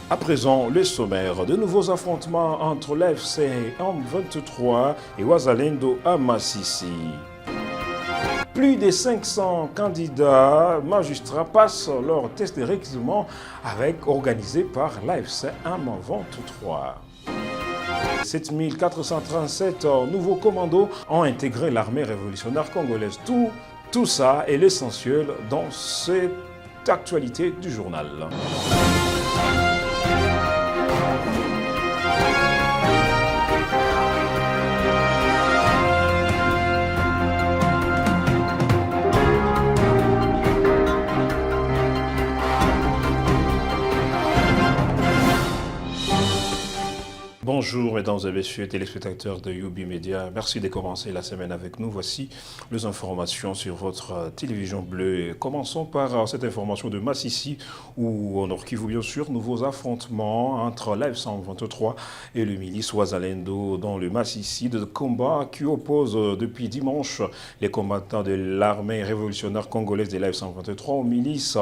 À présent, le sommaire. De nouveaux affrontements entre l'AFC M23 et Ouazalendo à Massissi. Plus de 500 candidats magistrats passent leur test de recrutement organisé par l'AFC M23. 7437 nouveaux commandos ont intégré l'armée révolutionnaire congolaise. Tout ça est l'essentiel dans cette actualité du journal. Bonjour mesdames et messieurs téléspectateurs de UB Media, merci de commencer la semaine avec nous. Voici les informations sur votre télévision bleue. Commençons par cette information de Massissi où au Nord Kivu bien sûr, nouveaux affrontements entre l'AFC M23 et le milice Ouazalendo dans le Massissi, de combat qui oppose depuis dimanche les combattants de l'armée révolutionnaire congolaise de l'AFC M23 aux milices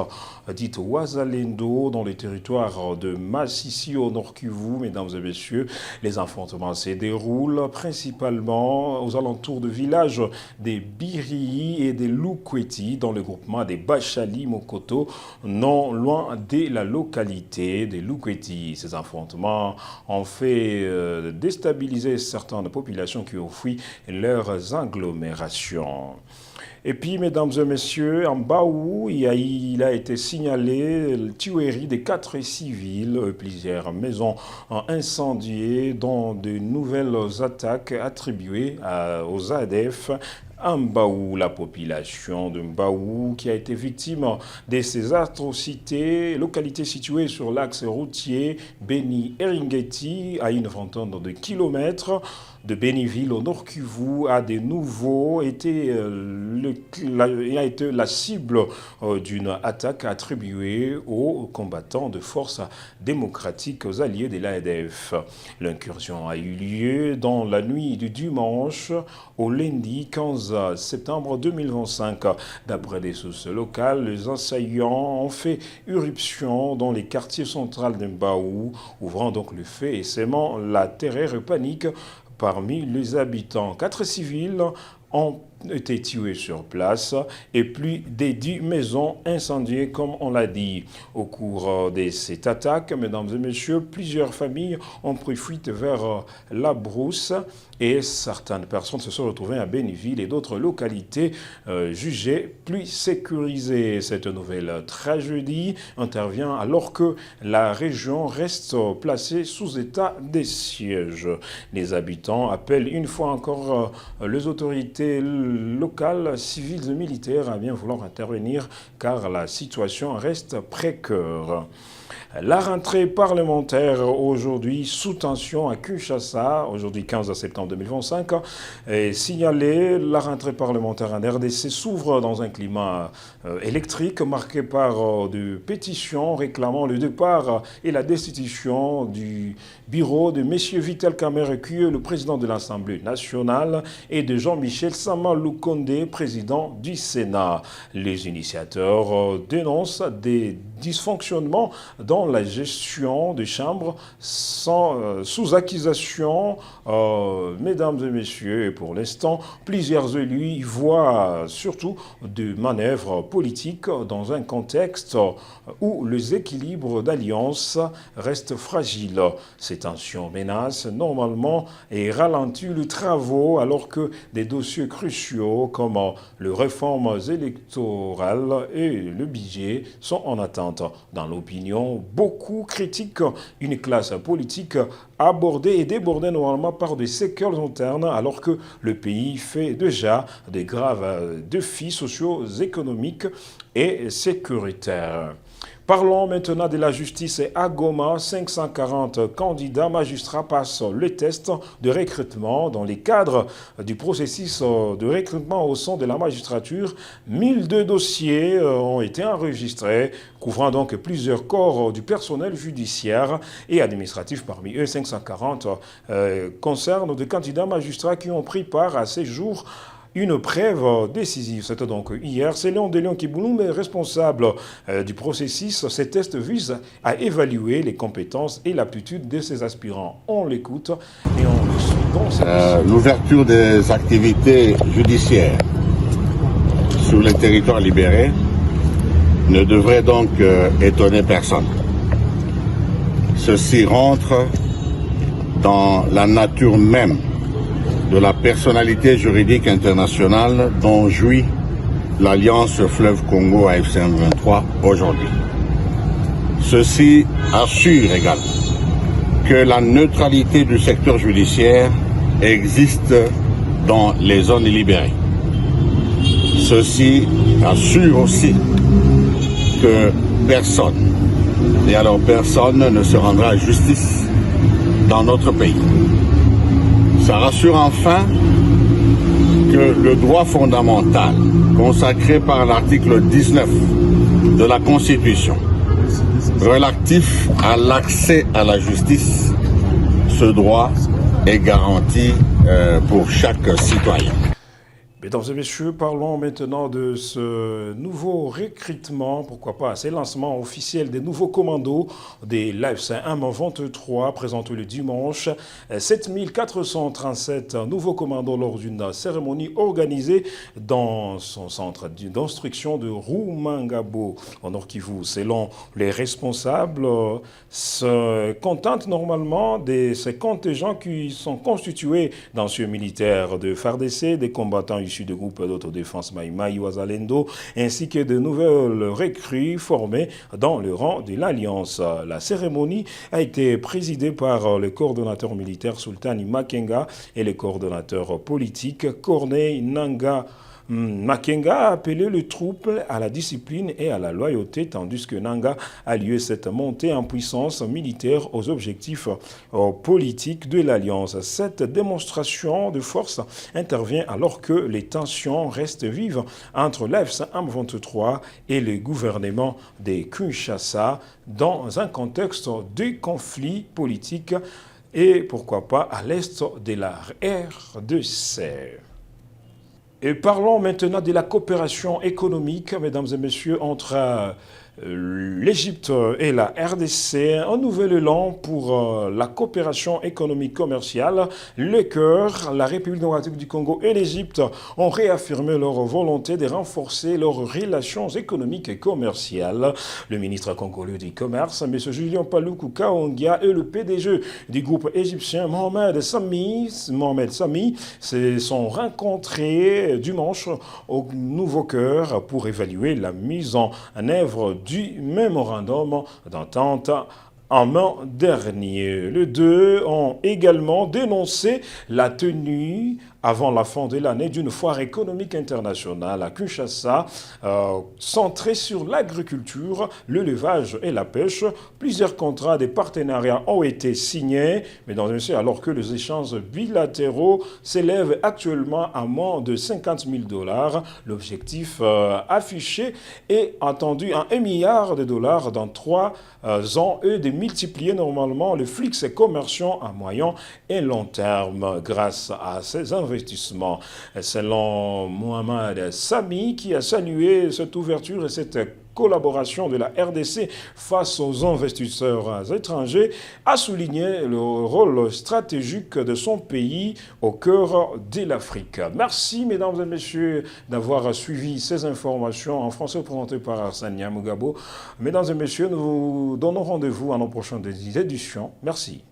dites Ouazalendo dans le territoire de Massissi au Nord Kivu, mesdames et messieurs. Les affrontements se déroulent principalement aux alentours de villages des Biri et des Lukweti dans le groupement des Bachali Mokoto, non loin de la localité des Lukweti. Ces affrontements ont fait déstabiliser certaines populations qui ont fui leurs agglomérations. Et puis, mesdames et messieurs, en Baou, il a été signalé la tuerie de 4 civils, plusieurs maisons incendiées, dont de nouvelles attaques attribuées aux ADF. En Baou, la population de Baou qui a été victime de ces atrocités, localité située sur l'axe routier Beni-Eringeti à une vingtaine de kilomètres de Béniville au Nord Kivu, a de nouveau été la cible d'une attaque attribuée aux combattants de forces démocratiques, aux alliés de l'ADF. L'incursion a eu lieu dans la nuit du dimanche au lundi 15 septembre 2025. D'après des sources locales, les assaillants ont fait irruption dans les quartiers centraux de Baou, ouvrant donc le feu et sémant la terreur et panique parmi les habitants. 4 civils ont été tués sur place et plus de 10 maisons incendiées, comme on l'a dit. Au cours de cette attaque, mesdames et messieurs, plusieurs familles ont pris fuite vers la brousse et certaines personnes se sont retrouvées à Béniville et d'autres localités jugées plus sécurisées. Cette nouvelle tragédie intervient alors que la région reste placée sous état de siège. Les habitants appellent une fois encore les autorités locales, civiles et militaires à bien vouloir intervenir car la situation reste précaire. La rentrée parlementaire aujourd'hui sous tension à Kinshasa, aujourd'hui 15 septembre 2025, est signalée. La rentrée parlementaire en RDC s'ouvre dans un climat électrique marqué par des pétitions réclamant le départ et la destitution du bureau de M. Vital Kamerhe, le président de l'Assemblée nationale, et de Jean-Michel Sama Lukonde, président du Sénat. Les initiateurs dénoncent des dysfonctionnements dans la gestion des chambres sous accusation, mesdames et messieurs. Et pour l'instant, plusieurs élus y voient surtout des manœuvres politiques dans un contexte où les équilibres d'alliance restent fragiles. Ces tensions menacent normalement et ralentissent les travaux alors que des dossiers cruciaux comme les réformes électorales et le budget sont en attente. Dans l'opinion, beaucoup critiquent une classe politique abordée et débordée normalement par des séquelles internes alors que le pays fait déjà de graves défis socio-économiques et sécuritaires. Parlons maintenant de la justice à Goma. 540 candidats magistrats passent le test de recrutement dans les cadres du processus de recrutement au sein de la magistrature. 1002 dossiers ont été enregistrés, couvrant donc plusieurs corps du personnel judiciaire et administratif. Parmi eux, 540 concernent des candidats magistrats qui ont pris part à ces jours une preuve décisive. C'était donc hier. C'est Léon Delion Kibouloum, responsable du processus. Ces tests visent à évaluer les compétences et l'aptitude de ces aspirants. On l'écoute et on le suit dans cette l'ouverture des activités judiciaires sur les territoires libérés ne devrait donc étonner personne. Ceci rentre dans la nature même de la personnalité juridique internationale dont jouit l'Alliance Fleuve Congo AFC M23 aujourd'hui. Ceci assure également que la neutralité du secteur judiciaire existe dans les zones libérées. Ceci assure aussi que personne, et alors personne ne se rendra à justice dans notre pays. Ça rassure enfin que le droit fondamental consacré par l'article 19 de la Constitution relatif à l'accès à la justice, ce droit est garanti pour chaque citoyen. Mesdames et messieurs, parlons maintenant de ce nouveau recrutement, pourquoi pas, c'est le lancement officiel des nouveaux commandos des l'AFC M23 présenté le dimanche. 7437 nouveaux commandos lors d'une cérémonie organisée dans son centre d'instruction de Rumangabo, au Nord Kivu. Selon les responsables, se contentent normalement de ces contingents qui sont constitués d'anciens militaires de FARDC, des combattants issus de groupes d'autodéfense Maïmaï, Ouazalendo, ainsi que de nouvelles recrues formées dans le rang de l'Alliance. La cérémonie a été présidée par le coordonnateur militaire Sultani Makenga et le coordonnateur politique Corneille Nanga Makenga a appelé le troupe à la discipline et à la loyauté, tandis que Nanga a lieu cette montée en puissance militaire aux objectifs politiques de l'Alliance. Cette démonstration de force intervient alors que les tensions restent vives entre l'AFC M23 et le gouvernement de Kinshasa dans un contexte de conflit politique et pourquoi pas à l'est de la RDC. Et parlons maintenant de la coopération économique, mesdames et messieurs, entre l'Égypte et la RDC, un nouvel élan pour la coopération économique commerciale. Le cœur, la République démocratique du Congo et l'Égypte ont réaffirmé leur volonté de renforcer leurs relations économiques et commerciales. Le ministre congolais du Commerce, M. Julien Paluku Kaongia, et le PDG du groupe égyptien Mohamed Sami se sont rencontrés dimanche au Nouveau Cœur pour évaluer la mise en œuvre du mémorandum d'entente en mai dernier. Les deux ont également dénoncé la tenue avant la fin de l'année d'une foire économique internationale à Kinshasa, centrée sur l'agriculture, l'élevage et la pêche. Plusieurs contrats de partenariat ont été signés, mais alors que les échanges bilatéraux s'élèvent actuellement à moins de 50 000 $, l'objectif affiché est attendu à 1 milliard de dollars dans 3 ans et de multiplier normalement le flux commerciaux à moyen et long terme grâce à ces investissements. Selon Mohamed Sami, qui a salué cette ouverture et cette collaboration de la RDC face aux investisseurs étrangers, a souligné le rôle stratégique de son pays au cœur de l'Afrique. Merci, mesdames et messieurs, d'avoir suivi ces informations en français présentées par Arsania Mugabo. Mesdames et messieurs, nous donnons rendez-vous à nos prochaines éditions. Merci.